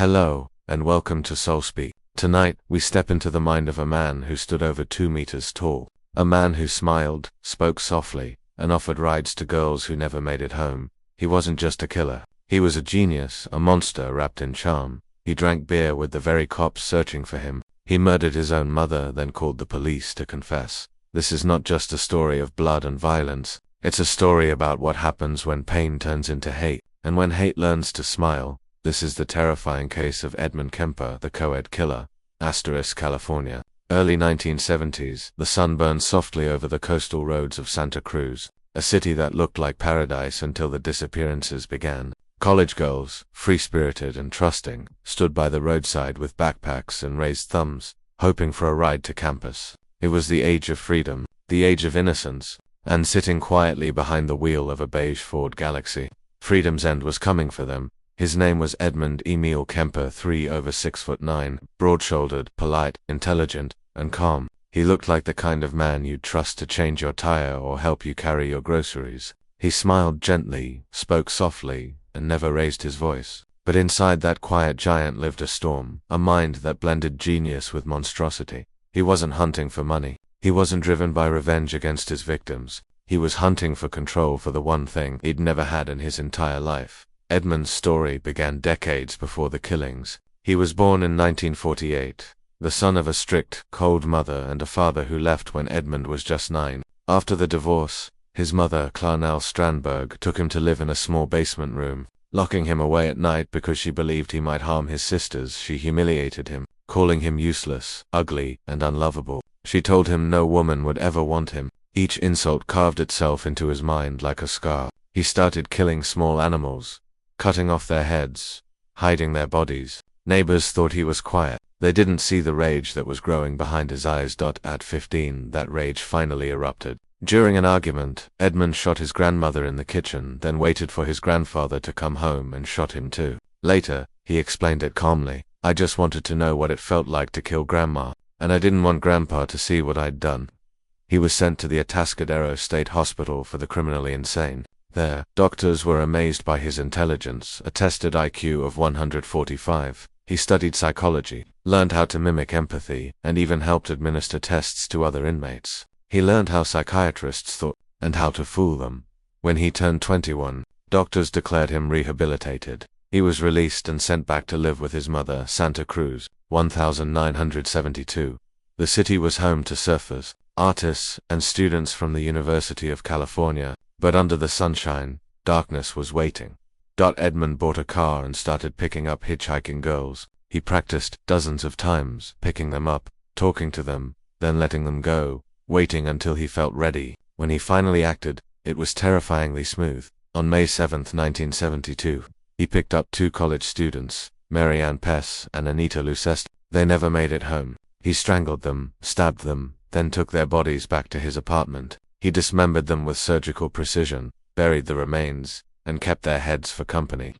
Hello, and welcome to Soul Speak. Tonight, we step into the mind of a man who stood over 2 meters tall. A man who smiled, spoke softly, and offered rides to girls who never made it home. He wasn't just a killer. He was a genius, a monster wrapped in charm. He drank beer with the very cops searching for him. He murdered his own mother, then called the police to confess. This is not just a story of blood and violence. It's a story about what happens when pain turns into hate, and when hate learns to smile. This is the terrifying case of Edmund Kemper, the co-ed killer. California. Early 1970s, the sun burned softly over the coastal roads of Santa Cruz, a city that looked like paradise until the disappearances began. College girls, free-spirited and trusting, stood by the roadside with backpacks and raised thumbs, hoping for a ride to campus. It was the age of freedom, the age of innocence, and sitting quietly behind the wheel of a beige Ford Galaxy, freedom's end was coming for them. His name was Edmund Emil Kemper, 3/6'9", broad-shouldered, polite, intelligent, and calm. He looked like the kind of man you'd trust to change your tire or help you carry your groceries. He smiled gently, spoke softly, and never raised his voice. But inside that quiet giant lived a storm, a mind that blended genius with monstrosity. He wasn't hunting for money. He wasn't driven by revenge against his victims. He was hunting for control for the one thing he'd never had in his entire life. Edmund's story began decades before the killings. He was born in 1948, the son of a strict, cold mother and a father who left when Edmund was just 9. After the divorce, his mother, Clarnell Strandberg, took him to live in a small basement room, locking him away at night because she believed he might harm his sisters. She humiliated him, calling him useless, ugly, and unlovable. She told him no woman would ever want him. Each insult carved itself into his mind like a scar. He started killing small animals, cutting off their heads, hiding their bodies. Neighbors thought he was quiet. They didn't see the rage that was growing behind his eyes. At 15, that rage finally erupted. During an argument, Edmund shot his grandmother in the kitchen, then waited for his grandfather to come home and shot him too. Later, he explained it calmly. I just wanted to know what it felt like to kill Grandma, and I didn't want Grandpa to see what I'd done. He was sent to the Atascadero State Hospital for the criminally insane. There, doctors were amazed by his intelligence, a tested IQ of 145. He studied psychology, learned how to mimic empathy, and even helped administer tests to other inmates. He learned how psychiatrists thought, and how to fool them. When he turned 21, doctors declared him rehabilitated. He was released and sent back to live with his mother, Santa Cruz, 1972. The city was home to surfers, artists, and students from the University of California. But under the sunshine, darkness was waiting. Edmund bought a car and started picking up hitchhiking girls. He practiced dozens of times, picking them up, talking to them, then letting them go, waiting until he felt ready. When he finally acted, it was terrifyingly smooth. On May 7, 1972, he picked up 2 college students, Mary Ann Pess and Anita Luceste. They never made it home. He strangled them, stabbed them, then took their bodies back to his apartment. He dismembered them with surgical precision, buried the remains, and kept their heads for company.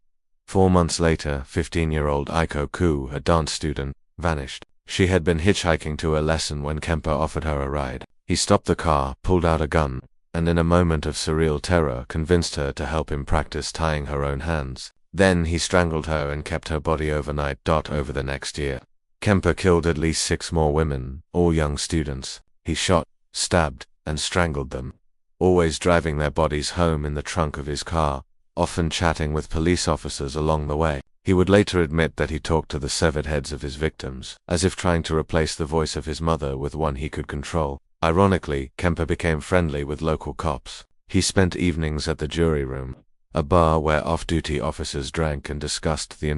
4 months later, 15-year-old Aiko Ku, a dance student, vanished. She had been hitchhiking to a lesson when Kemper offered her a ride. He stopped the car, pulled out a gun, and in a moment of surreal terror convinced her to help him practice tying her own hands. Then he strangled her and kept her body overnight. Over the next year, Kemper killed at least 6 more women, all young students. He shot, stabbed, and strangled them, always driving their bodies home in the trunk of his car, often chatting with police officers along the way. He would later admit that he talked to the severed heads of his victims, as if trying to replace the voice of his mother with one he could control. Ironically, Kemper became friendly with local cops. He spent evenings at the jury room, a bar where off-duty officers drank and discussed his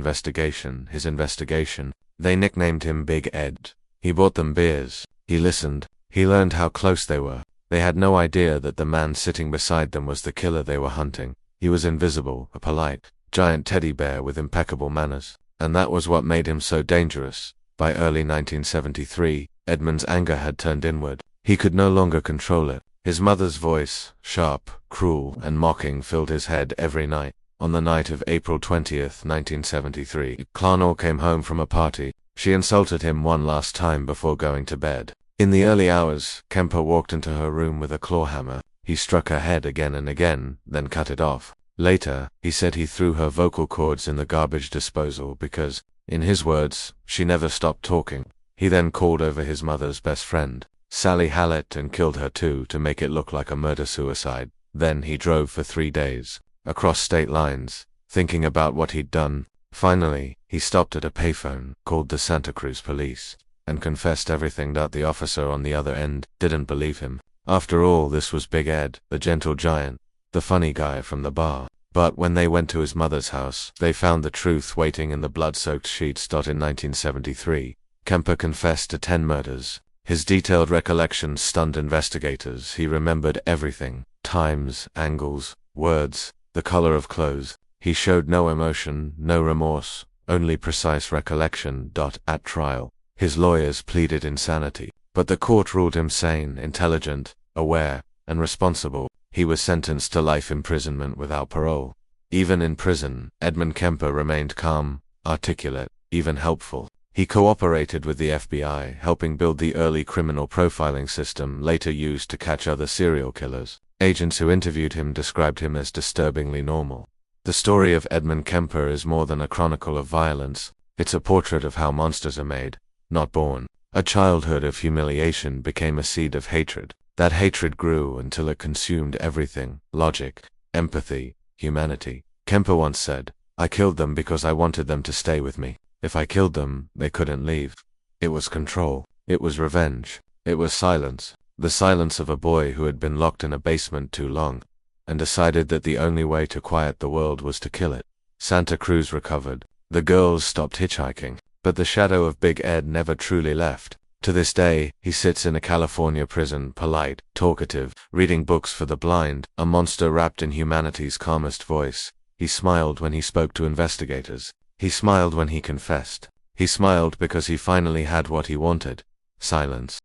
investigation. They nicknamed him Big Ed. He bought them beers. He listened. He learned how close they were. They had no idea that the man sitting beside them was the killer they were hunting. He was invisible, a polite, giant teddy bear with impeccable manners. And that was what made him so dangerous. By early 1973, Edmund's anger had turned inward. He could no longer control it. His mother's voice, sharp, cruel, and mocking, filled his head every night. On the night of April 20th, 1973, Clarnell came home from a party. She insulted him one last time before going to bed. In the early hours, Kemper walked into her room with a claw hammer. He struck her head again and again, then cut it off. Later, he said he threw her vocal cords in the garbage disposal because In his words, she never stopped talking. He then called over his mother's best friend, Sally Hallett, and killed her too to make it look like a murder-suicide. Then he drove for 3 days, across state lines, thinking about what he'd done. Finally, he stopped at a payphone, called the Santa Cruz police, and confessed everything. The officer on the other end didn't believe him. After all, this was Big Ed, the gentle giant, the funny guy from the bar. But when they went to his mother's house, they found the truth waiting in the blood-soaked sheets. In 1973, Kemper confessed to 10 murders. His detailed recollections stunned investigators. He remembered everything: times, angles, words, the color of clothes. He showed no emotion, no remorse, only precise recollection. At trial, his lawyers pleaded insanity, but the court ruled him sane, intelligent, aware, and responsible. He was sentenced to life imprisonment without parole. Even in prison, Edmund Kemper remained calm, articulate, even helpful. He cooperated with the FBI, helping build the early criminal profiling system later used to catch other serial killers. Agents who interviewed him described him as disturbingly normal. The story of Edmund Kemper is more than a chronicle of violence. It's a portrait of how monsters are made, not born. A childhood of humiliation became a seed of hatred. That hatred grew until it consumed everything: logic, empathy, humanity. Kemper once said, "I killed them because I wanted them to stay with me. If I killed them, they couldn't leave." It was control. It was revenge. It was silence. The silence of a boy who had been locked in a basement too long, and decided that the only way to quiet the world was to kill it. Santa Cruz recovered. The girls stopped hitchhiking. But the shadow of Big Ed never truly left. To this day, he sits in a California prison, polite, talkative, reading books for the blind, a monster wrapped in humanity's calmest voice. He smiled when he spoke to investigators. He smiled when he confessed. He smiled because he finally had what he wanted: silence.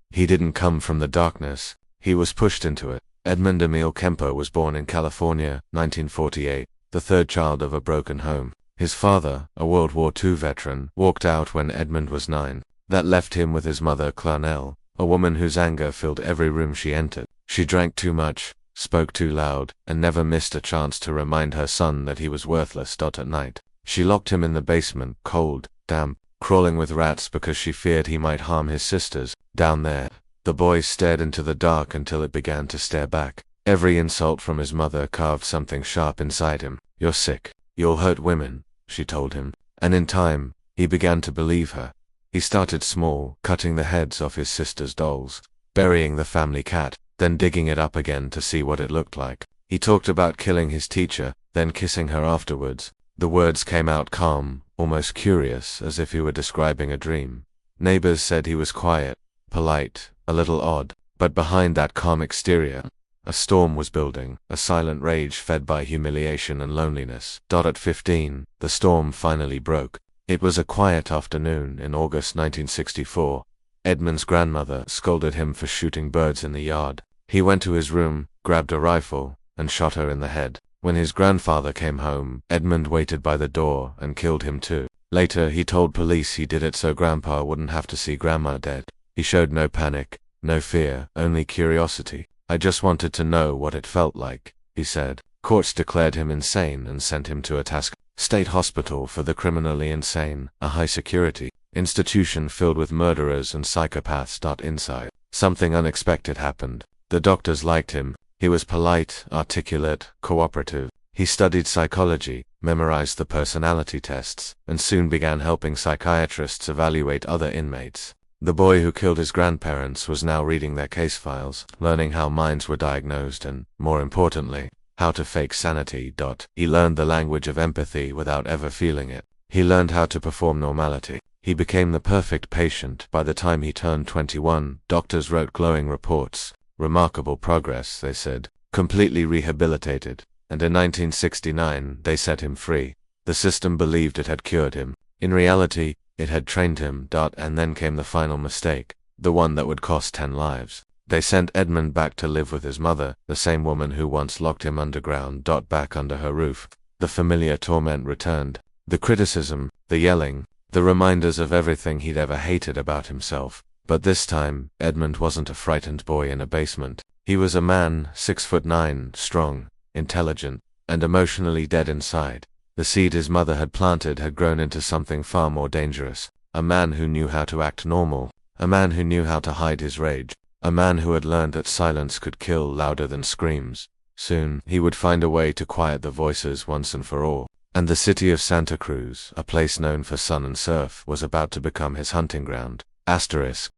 He didn't come from the darkness. He was pushed into it. Edmund Emil Kemper was born in California, 1948, the third child of a broken home. His father, a World War II veteran, walked out when Edmund was 9. That left him with his mother, Clarnell, a woman whose anger filled every room she entered. She drank too much, spoke too loud, and never missed a chance to remind her son that he was worthless. At night, she locked him in the basement, cold, damp, crawling with rats because she feared he might harm his sisters. Down there, the boy stared into the dark until it began to stare back. Every insult from his mother carved something sharp inside him. "You're sick. You'll hurt women," she told him. And in time, he began to believe her. He started small, cutting the heads off his sister's dolls, burying the family cat, then digging it up again to see what it looked like. He talked about killing his teacher, then kissing her afterwards. The words came out calm, almost curious, as if he were describing a dream. Neighbors said he was quiet, polite, a little odd, but behind that calm exterior, a storm was building, a silent rage fed by humiliation and loneliness. At 15, the storm finally broke. It was a quiet afternoon in August 1964. Edmund's grandmother scolded him for shooting birds in the yard. He went to his room, grabbed a rifle, and shot her in the head. When his grandfather came home, Edmund waited by the door and killed him too. Later, he told police he did it so Grandpa wouldn't have to see Grandma dead. He showed no panic, no fear, only curiosity. "I just wanted to know what it felt like," he said. Courts declared him insane and sent him to a Task State Hospital for the Criminally Insane, a high-security institution filled with murderers and psychopaths. Inside, something unexpected happened. The doctors liked him. He was polite, articulate, cooperative. He studied psychology, memorized the personality tests, and soon began helping psychiatrists evaluate other inmates. The boy who killed his grandparents was now reading their case files, learning how minds were diagnosed and, more importantly, how to fake sanity. He learned the language of empathy without ever feeling it. He learned how to perform normality. He became the perfect patient. By the time he turned 21, doctors wrote glowing reports. Remarkable progress, they said. Completely rehabilitated. And in 1969, they set him free. The system believed it had cured him. In reality, it had trained him. And then came the final mistake, the one that would cost 10 lives. They sent Edmund back to live with his mother, the same woman who once locked him underground. Back under her roof. The familiar torment returned. The criticism, the yelling, the reminders of everything he'd ever hated about himself. But this time, Edmund wasn't a frightened boy in a basement. He was a man, 6'9", strong, intelligent, and emotionally dead inside. The seed his mother had planted had grown into something far more dangerous. A man who knew how to act normal. A man who knew how to hide his rage. A man who had learned that silence could kill louder than screams. Soon, he would find a way to quiet the voices once and for all. And the city of Santa Cruz, a place known for sun and surf, was about to become his hunting ground. Asterisk.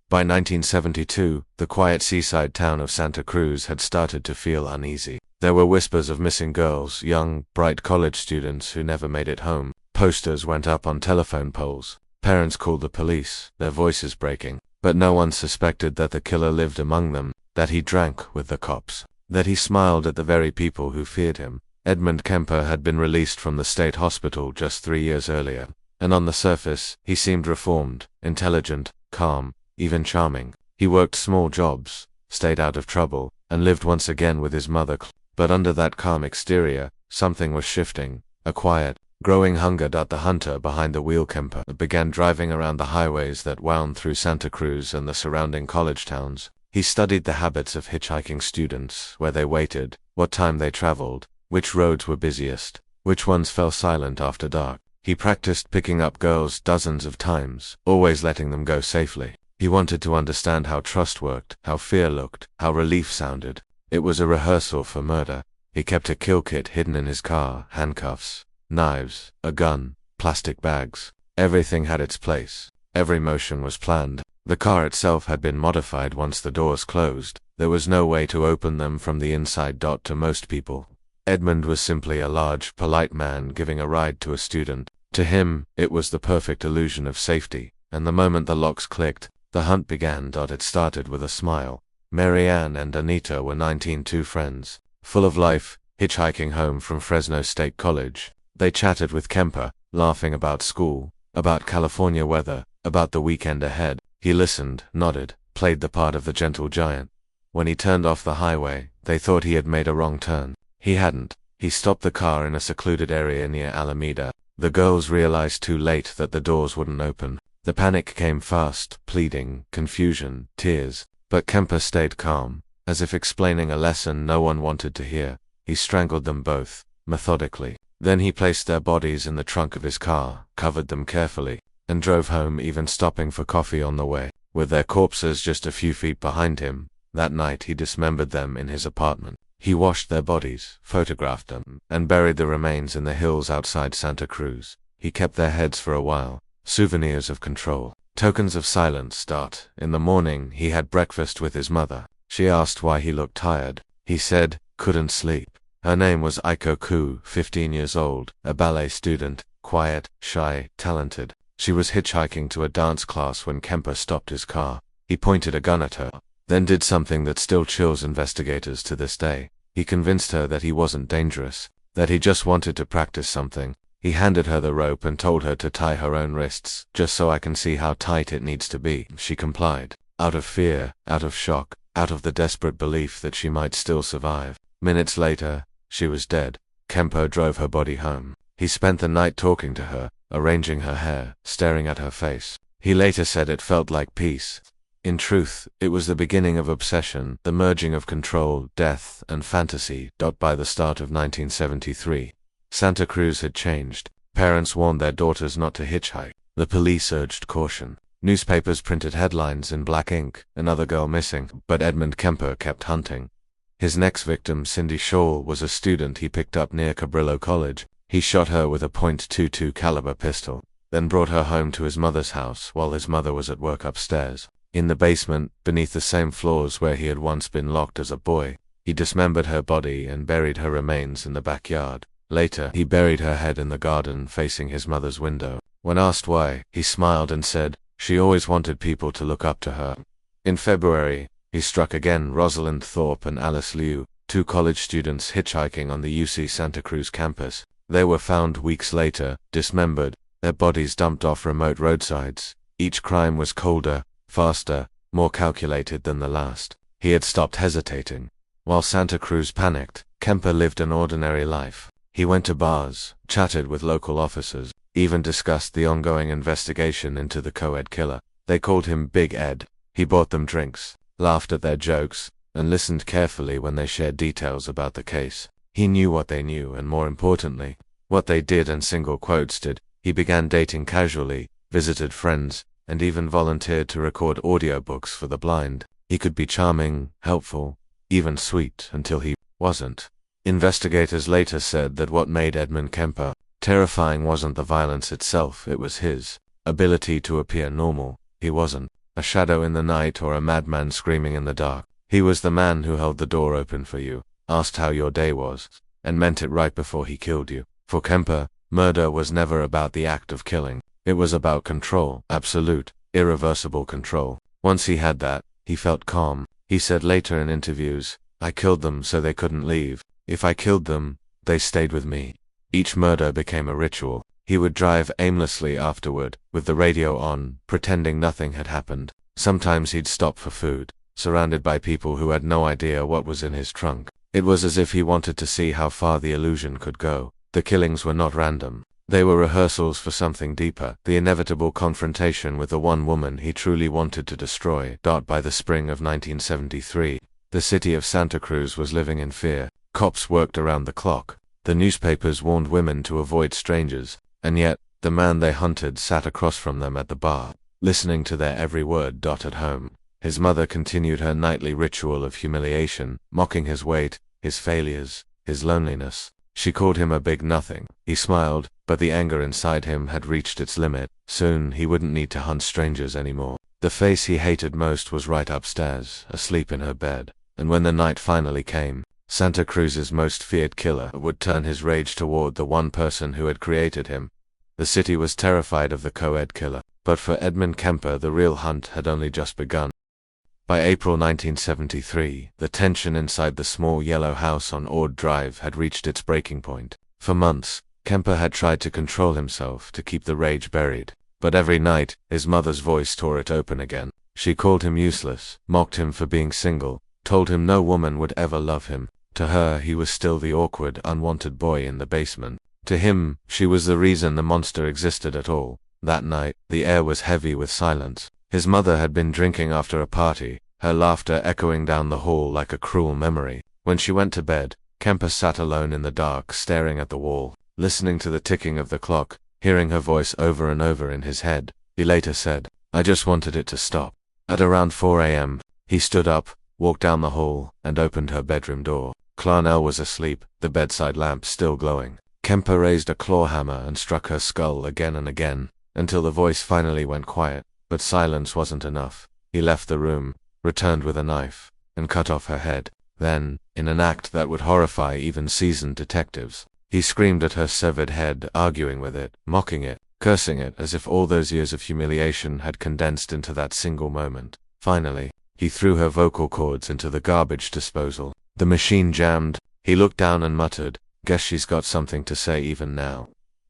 By 1972, the quiet seaside town of Santa Cruz had started to feel uneasy. There were whispers of missing girls, young, bright college students who never made it home. Posters went up on telephone poles. Parents called the police, their voices breaking. But no one suspected that the killer lived among them, that he drank with the cops, that he smiled at the very people who feared him. Edmund Kemper had been released from the state hospital just 3 years earlier, and on the surface, he seemed reformed, intelligent, calm, even charming. He worked small jobs, stayed out of trouble, and lived once again with his mother. But under that calm exterior, something was shifting. A quiet, growing hunger. The hunter behind the wheel, Kemper, began driving around the highways that wound through Santa Cruz and the surrounding college towns. He studied the habits of hitchhiking students, where they waited, what time they traveled, which roads were busiest, which ones fell silent after dark. He practiced picking up girls dozens of times, always letting them go safely. He wanted to understand how trust worked, how fear looked, how relief sounded. It was a rehearsal for murder. He kept a kill kit hidden in his car, handcuffs, knives, a gun, plastic bags. Everything had its place. Every motion was planned. The car itself had been modified once the doors closed. There was no way to open them from the inside. To most people, Edmund was simply a large, polite man giving a ride to a student. To him, it was the perfect illusion of safety, and the moment the locks clicked, the hunt began. It started with a smile. Mary Ann and Anita were 19, two friends, full of life, hitchhiking home from Fresno State College. They chatted with Kemper, laughing about school, about California weather, about the weekend ahead. He listened, nodded, played the part of the gentle giant. When he turned off the highway, they thought he had made a wrong turn. He hadn't. He stopped the car in a secluded area near Alameda. The girls realized too late that the doors wouldn't open. The panic came fast, pleading, confusion, tears. But Kemper stayed calm, as if explaining a lesson no one wanted to hear. He strangled them both, methodically. Then he placed their bodies in the trunk of his car, covered them carefully, and drove home, even stopping for coffee on the way. With their corpses just a few feet behind him, that night he dismembered them in his apartment. He washed their bodies, photographed them, and buried the remains in the hills outside Santa Cruz. He kept their heads for a while, souvenirs of control, tokens of silence. In the morning, he had breakfast with his mother. She asked why he looked tired. He said, couldn't sleep. Her name was Aiko Ku, 15 years old, a ballet student, quiet, shy, talented. She was hitchhiking to a dance class when Kemper stopped his car. He pointed a gun at her, then did something that still chills investigators to this day. He convinced her that he wasn't dangerous, that he just wanted to practice something. He handed her the rope and told her to tie her own wrists, just so I can see how tight it needs to be. She complied, out of fear, out of shock, out of the desperate belief that she might still survive. Minutes later, she was dead. Kemper drove her body home. He spent the night talking to her, arranging her hair, staring at her face. He later said it felt like peace. In truth, it was the beginning of obsession, the merging of control, death, and fantasy. By the start of 1973, Santa Cruz had changed. Parents warned their daughters not to hitchhike. The police urged caution. Newspapers printed headlines in black ink, another girl missing, but Edmund Kemper kept hunting. His next victim, Cindy Shaw, was a student he picked up near Cabrillo College. He shot her with a .22 caliber pistol, then brought her home to his mother's house while his mother was at work upstairs. In the basement, beneath the same floors where he had once been locked as a boy, he dismembered her body and buried her remains in the backyard. Later, he buried her head in the garden facing his mother's window. When asked why, he smiled and said, she always wanted people to look up to her. In February, he struck again. Rosalind Thorpe and Alice Liu, two college students hitchhiking on the UC Santa Cruz campus. They were found weeks later, dismembered, their bodies dumped off remote roadsides. Each crime was colder, faster, more calculated than the last. He had stopped hesitating. While Santa Cruz panicked, Kemper lived an ordinary life. He went to bars, chatted with local officers, even discussed the ongoing investigation into the co-ed killer. They called him Big Ed. He bought them drinks, laughed at their jokes, and listened carefully when they shared details about the case. He knew what they knew, and more importantly, what they did and single quotes did. He began dating casually, visited friends, and even volunteered to record audiobooks for the blind. He could be charming, helpful, even sweet until he wasn't. Investigators later said that what made Edmund Kemper terrifying wasn't the violence itself, it was his ability to appear normal. He wasn't a shadow in the night or a madman screaming in the dark. He was the man who held the door open for you, asked how your day was, and meant it right before he killed you. For Kemper, murder was never about the act of killing. It was about control, absolute, irreversible control. Once he had that, he felt calm. He said later in interviews, "I killed them so they couldn't leave. If I killed them, they stayed with me." Each murder became a ritual. He would drive aimlessly afterward, with the radio on, pretending nothing had happened. Sometimes he'd stop for food, surrounded by people who had no idea what was in his trunk. It was as if he wanted to see how far the illusion could go. The killings were not random. They were rehearsals for something deeper, the inevitable confrontation with the one woman he truly wanted to destroy. By the spring of 1973, the city of Santa Cruz was living in fear. Cops worked around the clock. The newspapers warned women to avoid strangers, and yet, the man they hunted sat across from them at the bar, listening to their every word. At home, his mother continued her nightly ritual of humiliation, mocking his weight, his failures, his loneliness. She called him a big nothing. He smiled, but the anger inside him had reached its limit. Soon he wouldn't need to hunt strangers anymore. The face he hated most was right upstairs, asleep in her bed. And when the night finally came, Santa Cruz's most feared killer would turn his rage toward the one person who had created him. The city was terrified of the co-ed killer, but for Edmund Kemper the real hunt had only just begun. By April 1973, the tension inside the small yellow house on Ord Drive had reached its breaking point. For months, Kemper had tried to control himself to keep the rage buried, but every night, his mother's voice tore it open again. She called him useless, mocked him for being single, told him no woman would ever love him. To her, he was still the awkward, unwanted boy in the basement. To him, she was the reason the monster existed at all. That night, the air was heavy with silence. His mother had been drinking after a party, her laughter echoing down the hall like a cruel memory. When she went to bed, Kemper sat alone in the dark, staring at the wall, listening to the ticking of the clock, hearing her voice over and over in his head. He later said, "I just wanted it to stop." At around 4 a.m., he stood up, walked down the hall, and opened her bedroom door. Clarnell was asleep, the bedside lamp still glowing. Kemper raised a claw hammer and struck her skull again and again, until the voice finally went quiet. But silence wasn't enough. He left the room, returned with a knife, and cut off her head. Then, in an act that would horrify even seasoned detectives, he screamed at her severed head, arguing with it, mocking it, cursing it as if all those years of humiliation had condensed into that single moment. Finally, he threw her vocal cords into the garbage disposal. The machine jammed. He looked down and muttered, "Guess she's got something to say even now."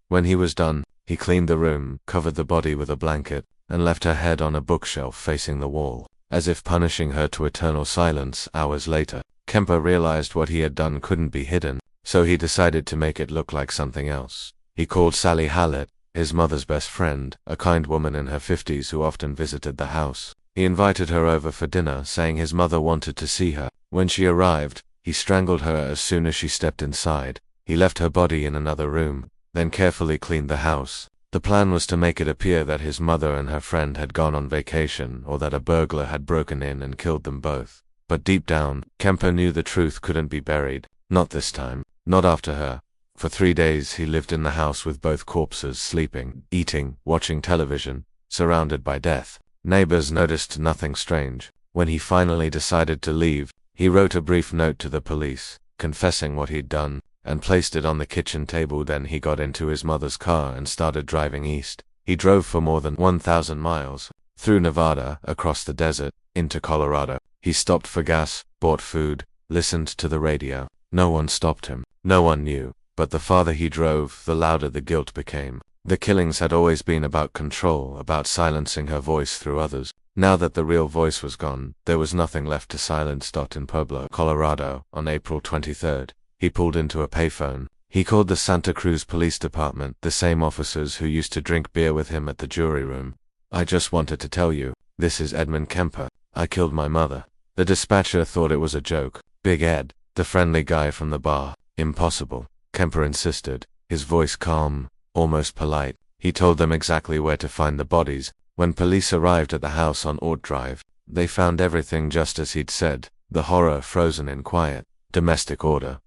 When he was done, he cleaned the room, covered the body with a blanket, and left her head on a bookshelf facing the wall, as if punishing her to eternal silence. Hours later, Kemper realized what he had done couldn't be hidden, so he decided to make it look like something else. He called Sally Hallett, his mother's best friend, a kind woman in her 50s who often visited the house. He invited her over for dinner, saying his mother wanted to see her. When she arrived, he strangled her as soon as she stepped inside. He left her body in another room, then carefully cleaned the house. The plan was to make it appear that his mother and her friend had gone on vacation, or that a burglar had broken in and killed them both. But deep down, Kemper knew the truth couldn't be buried. Not this time. Not after her. For 3 days he lived in the house with both corpses, sleeping, eating, watching television, surrounded by death. Neighbors noticed nothing strange. When he finally decided to leave, he wrote a brief note to the police, confessing what he'd done, and placed it on the kitchen table. Then he got into his mother's car and started driving east. He drove for more than 1,000 miles, through Nevada, across the desert, into Colorado. He stopped for gas, bought food, listened to the radio. No one stopped him. No one knew. But the farther he drove, the louder the guilt became. The killings had always been about control, about silencing her voice through others. Now that the real voice was gone, there was nothing left to silence. In Pueblo, Colorado, on April 23rd, he pulled into a payphone. He called the Santa Cruz Police Department, the same officers who used to drink beer with him at the jury room. "I just wanted to tell you, this is Edmund Kemper. I killed my mother." The dispatcher thought it was a joke. Big Ed, the friendly guy from the bar. "Impossible," Kemper insisted. his voice calm, almost polite. He told them exactly where to find the bodies. When police arrived at the house on Ort Drive, they found everything just as he'd said, the horror frozen in quiet, domestic order.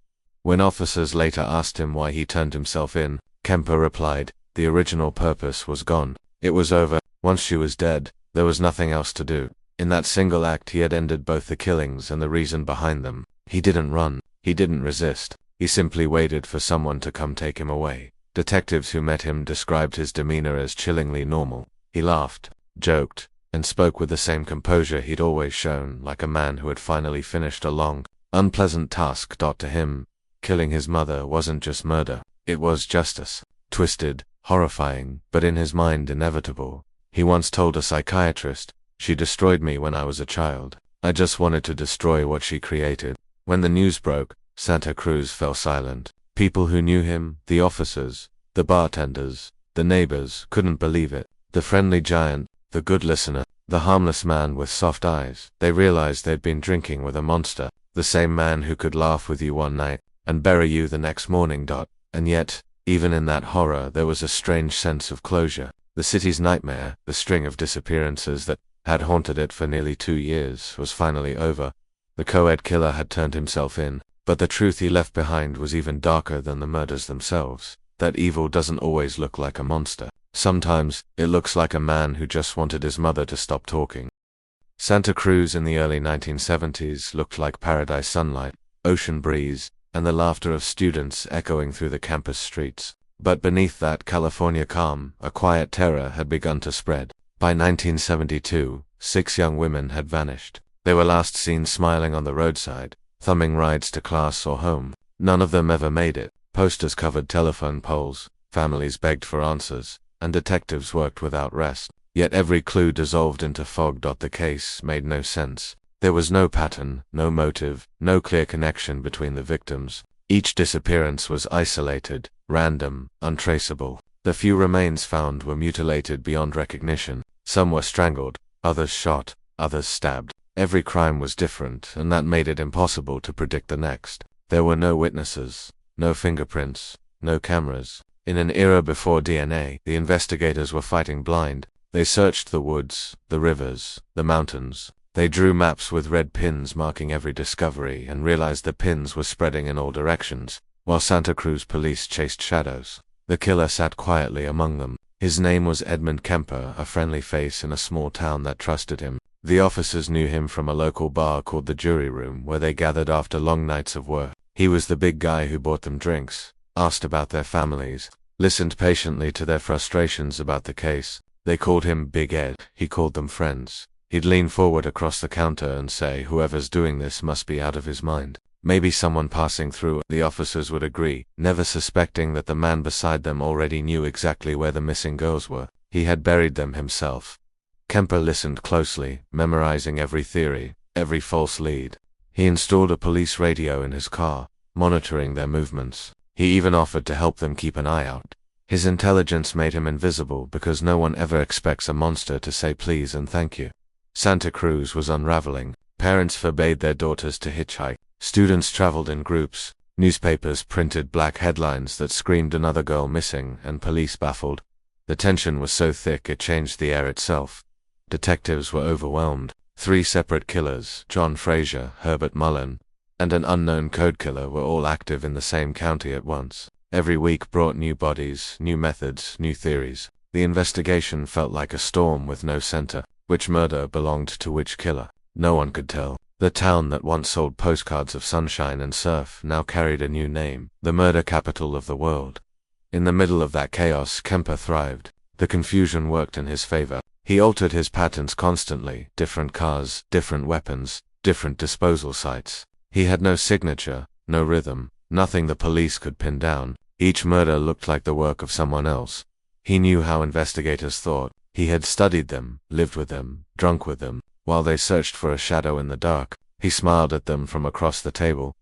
When officers later asked him why he turned himself in, Kemper replied, the original purpose was gone. It was over. Once she was dead, there was nothing else to do. In that single act he had ended both the killings and the reason behind them. He didn't run. He didn't resist. He simply waited for someone to come take him away. Detectives who met him described his demeanor as chillingly normal. He laughed, joked, and spoke with the same composure he'd always shown, like a man who had finally finished a long, unpleasant task. To him, killing his mother wasn't just murder. It was justice. Twisted, horrifying, but in his mind inevitable. He once told a psychiatrist, "She destroyed me when I was a child. I just wanted to destroy what she created." When the news broke, Santa Cruz fell silent. People who knew him, the officers, the bartenders, the neighbors, couldn't believe it. The friendly giant, the good listener, the harmless man with soft eyes. They realized they'd been drinking with a monster, the same man who could laugh with you one night and bury you the next morning. And yet, even in that horror, there was a strange sense of closure. The city's nightmare, the string of disappearances that had haunted it for nearly 2 years, was finally over. The co-ed killer had turned himself in, but the truth he left behind was even darker than the murders themselves. That evil doesn't always look like a monster. Sometimes, it looks like a man who just wanted his mother to stop talking. Santa Cruz in the early 1970s looked like paradise sunlight, ocean breeze, and the laughter of students echoing through the campus streets. But beneath that California calm, a quiet terror had begun to spread. By 1972, 6 young women had vanished. They were last seen smiling on the roadside, thumbing rides to class or home. None of them ever made it. Posters covered telephone poles, families begged for answers, and detectives worked without rest. Yet every clue dissolved into fog. The case made no sense. There was no pattern, no motive, no clear connection between the victims. Each disappearance was isolated, random, untraceable. The few remains found were mutilated beyond recognition. Some were strangled, others shot, others stabbed. Every crime was different, and that made it impossible to predict the next. There were no witnesses, no fingerprints, no cameras. In an era before DNA, the investigators were fighting blind. They searched the woods, the rivers, the mountains. They drew maps with red pins marking every discovery and realized the pins were spreading in all directions, while Santa Cruz police chased shadows. The killer sat quietly among them. His name was Edmund Kemper, a friendly face in a small town that trusted him. The officers knew him from a local bar called the Jury Room, where they gathered after long nights of work. He was the big guy who bought them drinks, asked about their families, listened patiently to their frustrations about the case. They called him Big Ed. He called them friends. He'd lean forward across the counter and say, "Whoever's doing this must be out of his mind. Maybe someone passing through." The officers would agree, never suspecting that the man beside them already knew exactly where the missing girls were. He had buried them himself. Kemper listened closely, memorizing every theory, every false lead. He installed a police radio in his car, monitoring their movements. He even offered to help them keep an eye out. His intelligence made him invisible because no one ever expects a monster to say please and thank you. Santa Cruz was unraveling. Parents forbade their daughters to hitchhike. Students traveled in groups. Newspapers printed black headlines that screamed another girl missing, and police baffled. The tension was so thick it changed the air itself. Detectives were overwhelmed. 3 separate killers, John Frazier, Herbert Mullen, and an unknown code killer, were all active in the same county at once. Every week brought new bodies, new methods, new theories. The investigation felt like a storm with no center. Which murder belonged to which killer? No one could tell. The town that once sold postcards of sunshine and surf now carried a new name, the murder capital of the world. In the middle of that chaos, Kemper thrived. The confusion worked in his favor. He altered his patterns constantly, different cars, different weapons, different disposal sites. He had no signature, no rhythm, nothing the police could pin down. Each murder looked like the work of someone else. He knew how investigators thought. He had studied them, lived with them, drunk with them. While they searched for a shadow in the dark, he smiled at them from across the table.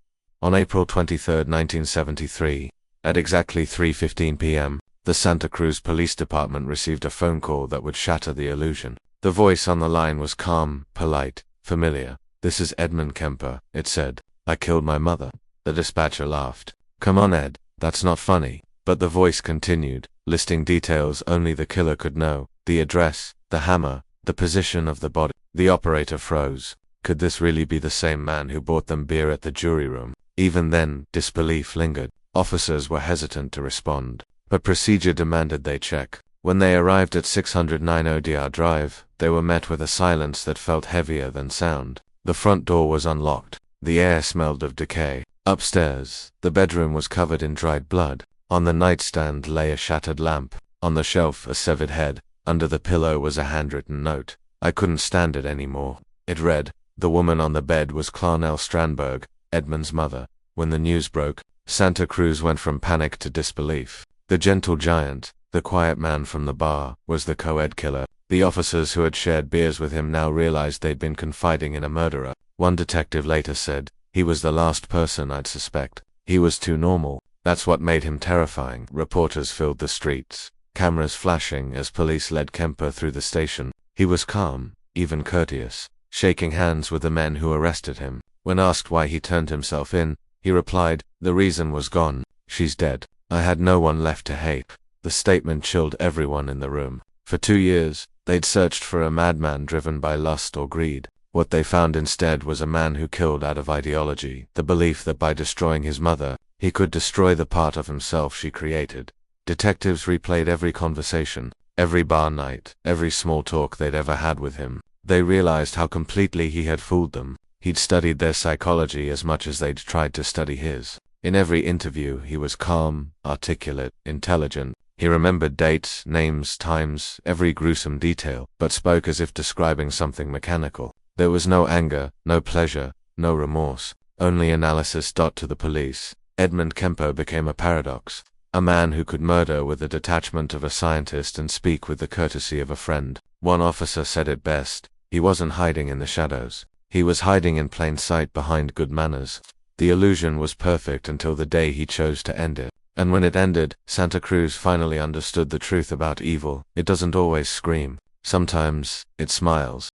On April 23, 1973, at exactly 3:15 p.m., the Santa Cruz Police Department received a phone call that would shatter the illusion. The voice on the line was calm, polite, familiar. "This is Edmund Kemper," it said. "I killed my mother." The dispatcher laughed. "Come on, Ed. That's not funny." But the voice continued, listing details only the killer could know: the address, the hammer, the position of the body. The operator froze. Could this really be the same man who bought them beer at the jury room? Even then, disbelief lingered. Officers were hesitant to respond, but procedure demanded they check. When they arrived at 609 ODR Drive, they were met with a silence that felt heavier than sound. The front door was unlocked. The air smelled of decay. Upstairs, the bedroom was covered in dried blood. On the nightstand lay a shattered lamp. On the shelf, a severed head. Under the pillow was a handwritten note. I couldn't stand it anymore. It read, "The woman on the bed was Clarnell Strandberg, Edmund's mother." When the news broke, Santa Cruz went from panic to disbelief. The gentle giant, the quiet man from the bar, was the co-ed killer. The officers who had shared beers with him now realized they'd been confiding in a murderer. One detective later said, "He was the last person I'd suspect. He was too normal. That's what made him terrifying." Reporters filled the streets, cameras flashing as police led Kemper through the station. He was calm, even courteous, shaking hands with the men who arrested him. When asked why he turned himself in, he replied, "The reason was gone. She's dead. I had no one left to hate." The statement chilled everyone in the room. For 2 years, they'd searched for a madman driven by lust or greed. What they found instead was a man who killed out of ideology, the belief that by destroying his mother, he could destroy the part of himself she created. Detectives replayed every conversation, every bar night, every small talk they'd ever had with him. They realized how completely he had fooled them. He'd studied their psychology as much as they'd tried to study his. In every interview, he was calm, articulate, intelligent. He remembered dates, names, times, every gruesome detail, but spoke as if describing something mechanical. There was no anger, no pleasure, no remorse, only analysis. To the police, Edmund Kemper became a paradox. A man who could murder with the detachment of a scientist and speak with the courtesy of a friend. One officer said it best: he wasn't hiding in the shadows. He was hiding in plain sight behind good manners. The illusion was perfect until the day he chose to end it. And when it ended, Santa Cruz finally understood the truth about evil. It doesn't always scream. Sometimes, it smiles.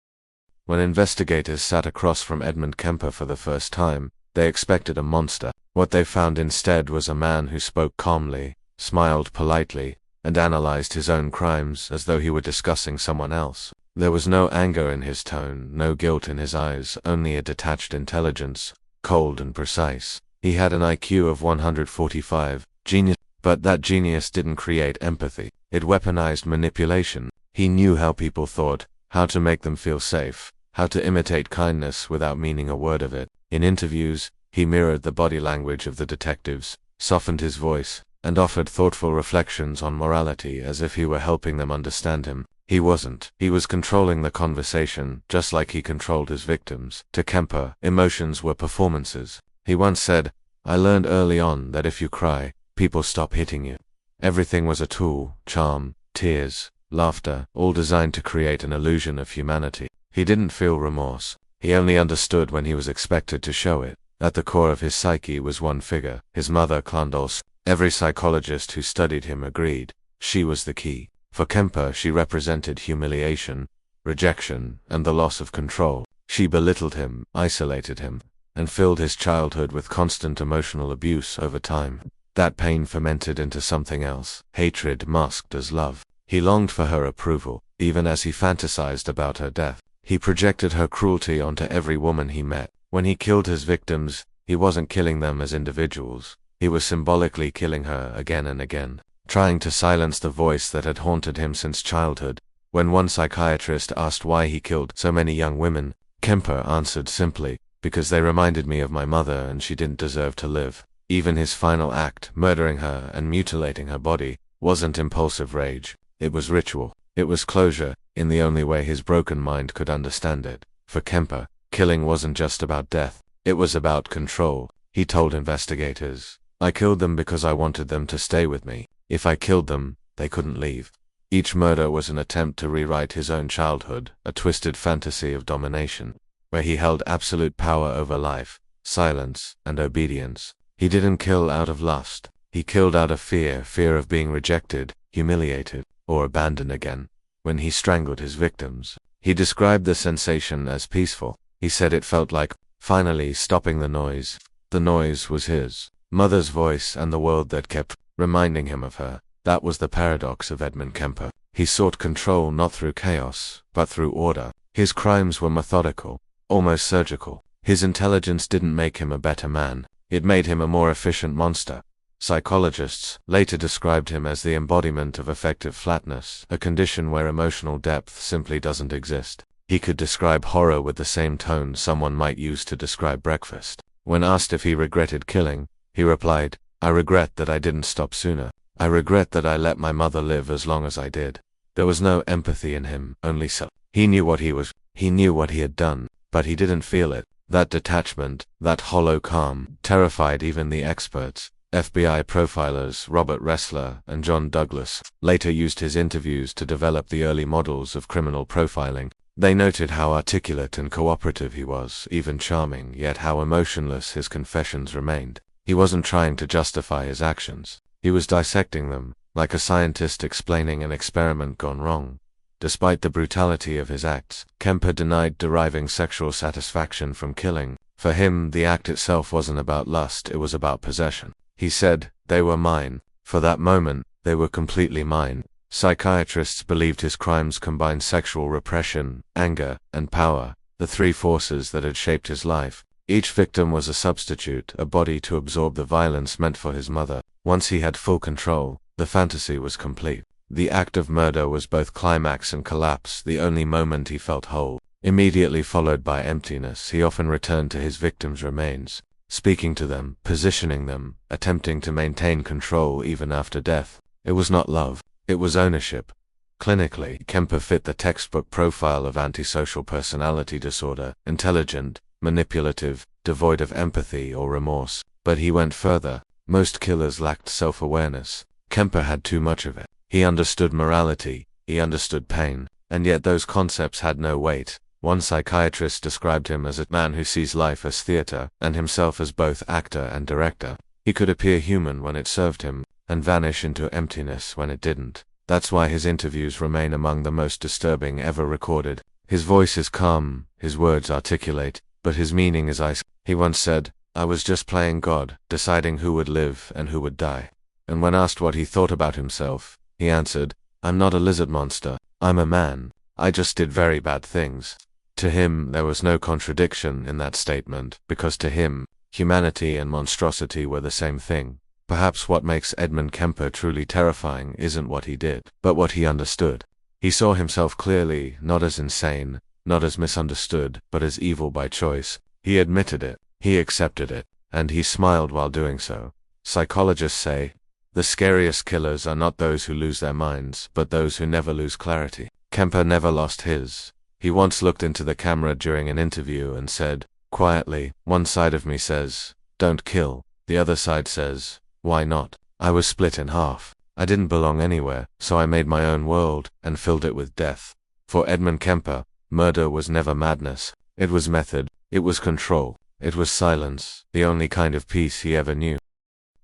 When investigators sat across from Edmund Kemper for the first time, they expected a monster. What they found instead was a man who spoke calmly, smiled politely, and analyzed his own crimes as though he were discussing someone else. There was no anger in his tone, no guilt in his eyes, only a detached intelligence, cold and precise. He had an IQ of 145, genius, but that genius didn't create empathy. It weaponized manipulation. He knew how people thought, how to make them feel safe, how to imitate kindness without meaning a word of it. In interviews, he mirrored the body language of the detectives, softened his voice, and offered thoughtful reflections on morality as if he were helping them understand him. He wasn't. He was controlling the conversation, just like he controlled his victims. To Kemper, emotions were performances. He once said, "I learned early on that if you cry, people stop hitting you." Everything was a tool: charm, tears, laughter, all designed to create an illusion of humanity. He didn't feel remorse. He only understood when he was expected to show it. At the core of his psyche was one figure, his mother, Clarnell. Every psychologist who studied him agreed. She was the key. For Kemper, she represented humiliation, rejection, and the loss of control. She belittled him, isolated him, and filled his childhood with constant emotional abuse over time. That pain fermented into something else, hatred masked as love. He longed for her approval, even as he fantasized about her death. He projected her cruelty onto every woman he met. When he killed his victims, he wasn't killing them as individuals. He was symbolically killing her again and again, trying to silence the voice that had haunted him since childhood. When one psychiatrist asked why he killed so many young women, Kemper answered simply, "Because they reminded me of my mother and she didn't deserve to live." Even his final act, murdering her and mutilating her body, wasn't impulsive rage. It was ritual. It was closure, in the only way his broken mind could understand it. For Kemper, killing wasn't just about death. It was about control. He told investigators, "I killed them because I wanted them to stay with me. If I killed them, they couldn't leave." Each murder was an attempt to rewrite his own childhood, a twisted fantasy of domination, where he held absolute power over life, silence, and obedience. He didn't kill out of lust. He killed out of fear, fear of being rejected, humiliated, or abandoned again. When he strangled his victims, he described the sensation as peaceful. He said it felt like finally stopping the noise. The noise was his mother's voice and the world that kept reminding him of her. That was the paradox of Edmund Kemper. He sought control not through chaos, but through order. His crimes were methodical, almost surgical. His intelligence didn't make him a better man. It made him a more efficient monster. Psychologists later described him as the embodiment of affective flatness, a condition where emotional depth simply doesn't exist. He could describe horror with the same tone someone might use to describe breakfast. When asked if he regretted killing, he replied, "I regret that I didn't stop sooner. I regret that I let my mother live as long as I did." There was no empathy in him, only self. He knew what he knew what he had done, but he didn't feel it. That detachment, that hollow calm, terrified even the experts. FBI profilers Robert Ressler and John Douglas later used his interviews to develop the early models of criminal profiling. They noted how articulate and cooperative he was, even charming, yet how emotionless his confessions remained. He wasn't trying to justify his actions. He was dissecting them, like a scientist explaining an experiment gone wrong. Despite the brutality of his acts, Kemper denied deriving sexual satisfaction from killing. For him, the act itself wasn't about lust, it was about possession. He said, "They were mine. For that moment, they were completely mine." Psychiatrists believed his crimes combined sexual repression, anger, and power, the three forces that had shaped his life. Each victim was a substitute, a body to absorb the violence meant for his mother. Once he had full control, the fantasy was complete. The act of murder was both climax and collapse, the only moment he felt whole. Immediately followed by emptiness, he often returned to his victims' remains, speaking to them, positioning them, attempting to maintain control even after death. It was not love, it was ownership. Clinically, Kemper fit the textbook profile of antisocial personality disorder, intelligent, manipulative, devoid of empathy or remorse. But he went further. Most killers lacked self-awareness. Kemper had too much of it. He understood morality, he understood pain, and yet those concepts had no weight. One psychiatrist described him as a man who sees life as theater, and himself as both actor and director. He could appear human when it served him, and vanish into emptiness when it didn't. That's why his interviews remain among the most disturbing ever recorded. His voice is calm, his words articulate, but his meaning is ice. He once said, "I was just playing God, deciding who would live and who would die." And when asked what he thought about himself, he answered, "I'm not a lizard monster, I'm a man. I just did very bad things." To him, there was no contradiction in that statement, because to him, humanity and monstrosity were the same thing. Perhaps what makes Edmund Kemper truly terrifying isn't what he did, but what he understood. He saw himself clearly, not as insane, not as misunderstood, but as evil by choice. He admitted it, he accepted it, and he smiled while doing so. Psychologists say, the scariest killers are not those who lose their minds, but those who never lose clarity. Kemper never lost his. He once looked into the camera during an interview and said, quietly, "One side of me says, don't kill. The other side says, why not? I was split in half. I didn't belong anywhere, so I made my own world and filled it with death." For Edmund Kemper, murder was never madness. It was method. It was control. It was silence, the only kind of peace he ever knew.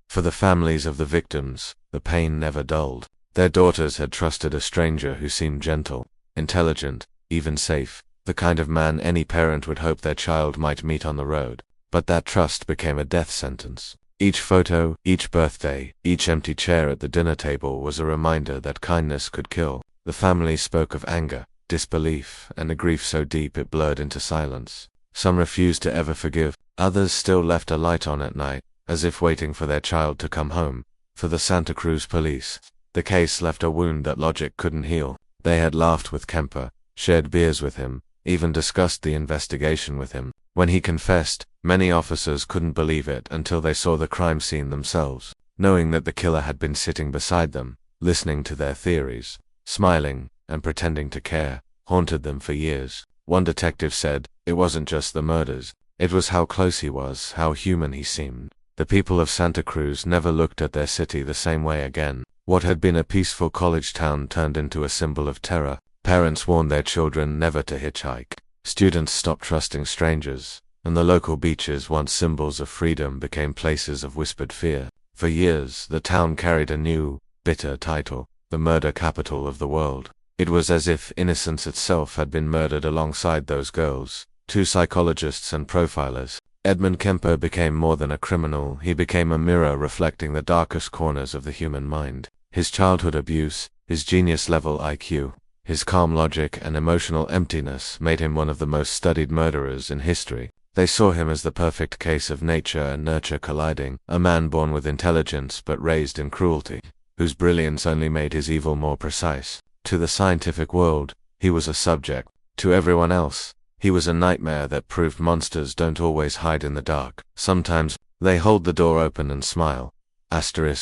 For the families of the victims, the pain never dulled. Their daughters had trusted a stranger who seemed gentle, intelligent, even safe, the kind of man any parent would hope their child might meet on the road. But that trust became a death sentence. Each photo, each birthday, each empty chair at the dinner table was a reminder that kindness could kill. The family spoke of anger, disbelief, and a grief so deep it blurred into silence. Some refused to ever forgive. Others still left a light on at night, as if waiting for their child to come home. For the Santa Cruz police, the case left a wound that logic couldn't heal. They had laughed with Kemper, shared beers with him, even discussed the investigation with him. When he confessed, many officers couldn't believe it until they saw the crime scene themselves, knowing that the killer had been sitting beside them, listening to their theories, smiling, and pretending to care, haunted them for years. One detective said, it wasn't just the murders, it was how close he was, how human he seemed. The people of Santa Cruz never looked at their city the same way again. What had been a peaceful college town turned into a symbol of terror. Parents warned their children never to hitchhike. Students stopped trusting strangers, and the local beaches, once symbols of freedom, became places of whispered fear. For years, the town carried a new, bitter title, the murder capital of the world. It was as if innocence itself had been murdered alongside those girls. Two psychologists and profilers, Edmund Kemper became more than a criminal, he became a mirror reflecting the darkest corners of the human mind. His childhood abuse, his genius-level IQ, his calm logic and emotional emptiness made him one of the most studied murderers in history. They saw him as the perfect case of nature and nurture colliding, a man born with intelligence but raised in cruelty, whose brilliance only made his evil more precise. To the scientific world, he was a subject. To everyone else, he was a nightmare that proved monsters don't always hide in the dark. Sometimes, they hold the door open and smile. October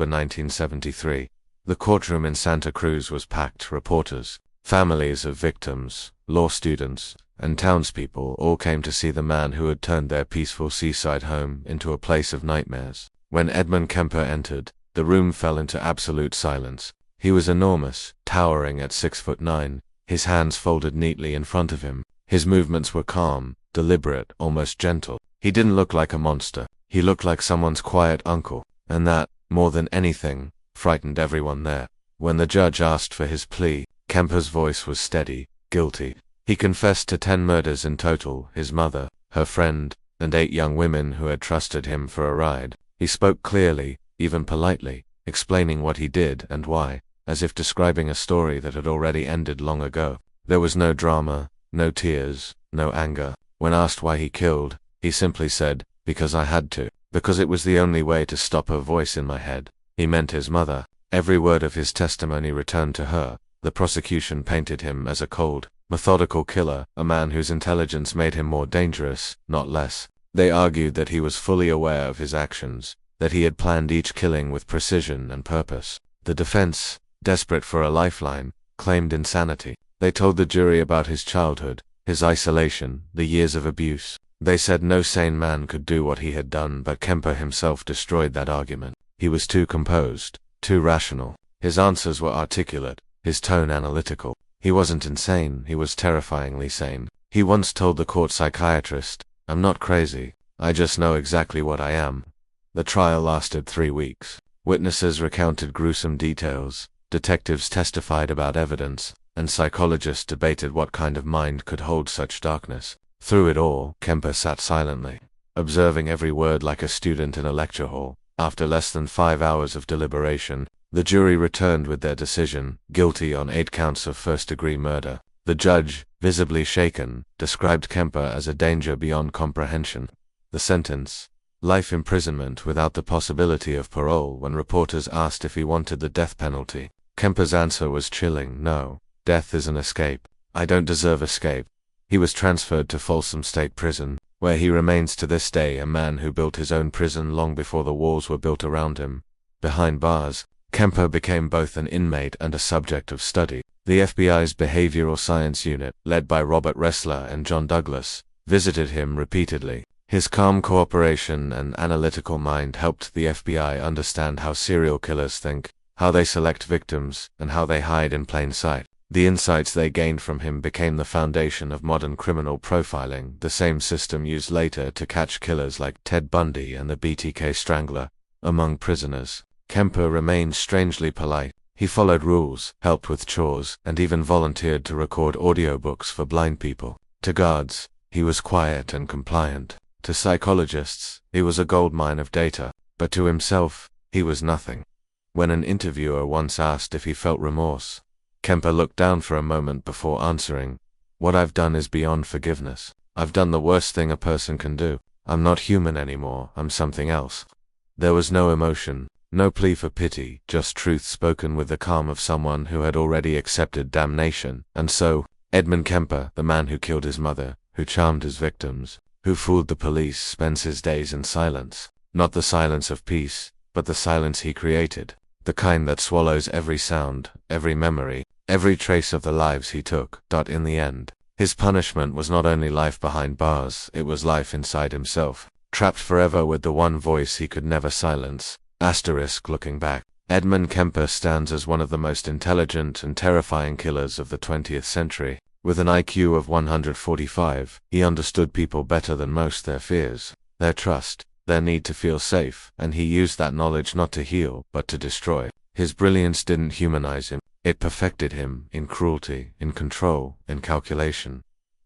1973. The courtroom in Santa Cruz was packed. Reporters, families of victims, law students, and townspeople all came to see the man who had turned their peaceful seaside home into a place of nightmares. When Edmund Kemper entered, the room fell into absolute silence. He was enormous, towering at 6'9", his hands folded neatly in front of him. His movements were calm, deliberate, almost gentle. He didn't look like a monster. He looked like someone's quiet uncle, and that, more than anything, frightened everyone there. When the judge asked for his plea, Kemper's voice was steady, guilty. He confessed to 10 murders in total, his mother, her friend, and 8 young women who had trusted him for a ride. He spoke clearly, even politely, explaining what he did and why, as if describing a story that had already ended long ago. There was no drama, no tears, no anger. When asked why he killed, he simply said, "Because I had to. Because it was the only way to stop her voice in my head." He meant his mother. Every word of his testimony returned to her. The prosecution painted him as a cold, methodical killer, a man whose intelligence made him more dangerous, not less. They argued that he was fully aware of his actions, that he had planned each killing with precision and purpose. The defense, desperate for a lifeline, claimed insanity. They told the jury about his childhood, his isolation, the years of abuse. They said no sane man could do what he had done, but Kemper himself destroyed that argument. He was too composed, too rational. His answers were articulate, his tone analytical. He wasn't insane, he was terrifyingly sane. He once told the court psychiatrist, "I'm not crazy, I just know exactly what I am." The trial lasted 3 weeks. Witnesses recounted gruesome details, detectives testified about evidence, and psychologists debated what kind of mind could hold such darkness. Through it all, Kemper sat silently, observing every word like a student in a lecture hall. After less than 5 hours of deliberation, the jury returned with their decision, guilty on 8 counts of first-degree murder. The judge, visibly shaken, described Kemper as a danger beyond comprehension. The sentence, life imprisonment without the possibility of parole. When reporters asked if he wanted the death penalty, Kemper's answer was chilling: "No, death is an escape. I don't deserve escape." He was transferred to Folsom State Prison, where he remains to this day, a man who built his own prison long before the walls were built around him. Behind bars, Kemper became both an inmate and a subject of study. The FBI's Behavioral Science Unit, led by Robert Ressler and John Douglas, visited him repeatedly. His calm cooperation and analytical mind helped the FBI understand how serial killers think, how they select victims, and how they hide in plain sight. The insights they gained from him became the foundation of modern criminal profiling, the same system used later to catch killers like Ted Bundy and the BTK Strangler. Among prisoners, Kemper remained strangely polite. He followed rules, helped with chores, and even volunteered to record audiobooks for blind people. To guards, he was quiet and compliant. To psychologists, he was a goldmine of data. But to himself, he was nothing. When an interviewer once asked if he felt remorse, Kemper looked down for a moment before answering, "What I've done is beyond forgiveness. I've done the worst thing a person can do. I'm not human anymore, I'm something else." There was no emotion, no plea for pity, just truth spoken with the calm of someone who had already accepted damnation. And so, Edmund Kemper, the man who killed his mother, who charmed his victims, who fooled the police, spends his days in silence. Not the silence of peace, but the silence he created. The kind that swallows every sound, every memory, every trace of the lives he took. In the end, his punishment was not only life behind bars, it was life inside himself, trapped forever with the one voice he could never silence. Looking back, Edmund Kemper stands as one of the most intelligent and terrifying killers of the 20th century. With an IQ of 145, he understood people better than most, their fears, their trust, their need to feel safe, and he used that knowledge not to heal, but to destroy. His brilliance didn't humanize him, it perfected him in cruelty, in control, in calculation.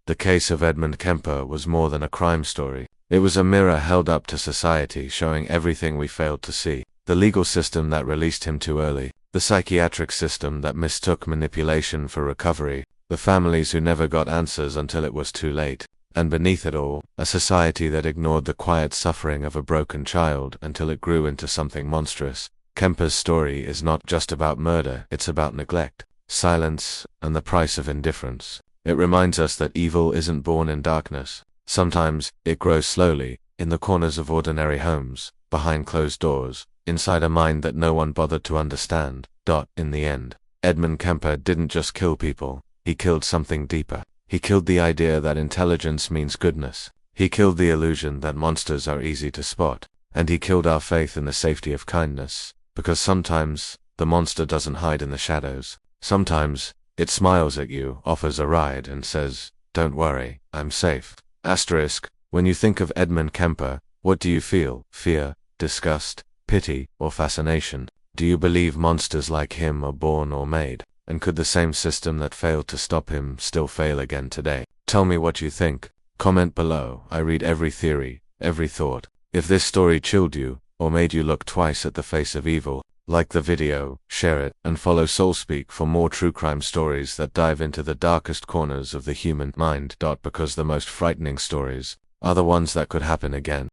The case of Edmund Kemper was more than a crime story. It was a mirror held up to society showing everything we failed to see. The legal system that released him too early, the psychiatric system that mistook manipulation for recovery, the families who never got answers until it was too late, and beneath it all, a society that ignored the quiet suffering of a broken child until it grew into something monstrous. Kemper's story is not just about murder, it's about neglect, silence, and the price of indifference. It reminds us that evil isn't born in darkness. Sometimes, it grows slowly, in the corners of ordinary homes, behind closed doors, inside a mind that no one bothered to understand. In the end, Edmund Kemper didn't just kill people, he killed something deeper. He killed the idea that intelligence means goodness. He killed the illusion that monsters are easy to spot. And he killed our faith in the safety of kindness. Because sometimes, the monster doesn't hide in the shadows. Sometimes, it smiles at you, offers a ride, and says, "Don't worry, I'm safe." Asterisk, when you think of Edmund Kemper, what do you feel? Fear, disgust, pity, or fascination? Do you believe monsters like him are born or made? And could the same system that failed to stop him still fail again today? Tell me what you think. Comment below. I read every theory, every thought. If this story chilled you, or made you look twice at the face of evil, like the video, share it, and follow SoulSpeak for more true crime stories that dive into the darkest corners of the human mind. Because the most frightening stories are the ones that could happen again.